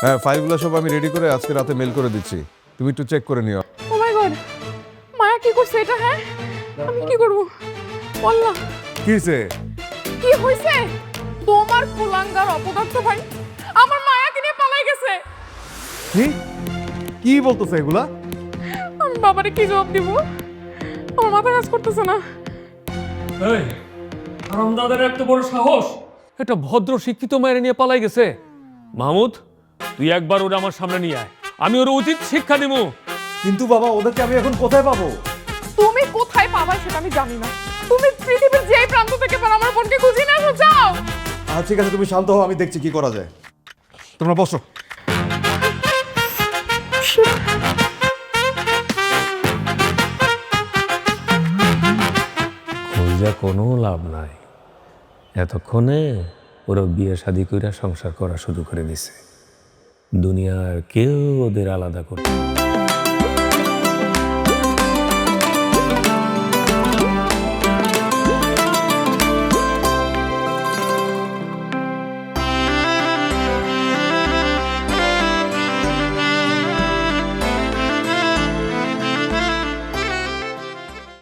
হ্যাঁ, ফাইলগুলো সব আমি রেডি করে আজকে রাতে মেল করে দিচ্ছি, তুমি একটু চেক করে নিও। ও মাই গড, মায়া কি করছে এটা? হ্যাঁ, আমি কি করব? বললা কি হয়েছে? কি হয়েছে? তোমার কুলাঙ্গার অপদার্থ ভাই আমার মায়াকে নিয়ে পালাই গেছে। কি কি বলতেছে এগুলা? আমি বাবারে কি জবাব দিব? আমার মাথা কাজ করতেছে না। এই হারামদাদের এত বড় সাহস, একটা ভদ্র শিক্ষিত মায়ের নিয়ে পালাই গেছে। মাহমুদ, তুই একবার ওরা আমার সামনে নিয়ে আয়, আমি ওর উচিত শিক্ষা দিব। কিন্তু বাবা, ওদেরকে আমি এখন কোথায় পাবো? তুমি কোথায় পাবা সেটা আমি জানি না। তুমি পৃথিবীর যে প্রান্ত থেকে পারো আমার বোনকে খুঁজে নিয়ে আসো, যাও। ঠিক আছে, তুমি শান্ত হও, আমি দেখছি কি করা যায়। তোমরা বসো। খুঁজা কোনো লাভ নাই, এতক্ষণে ওরা বিয়ে শাদী কইরা সংসার করা শুরু করে দিছে। দুনিয়ার কেউ ওদের আলাদা করতে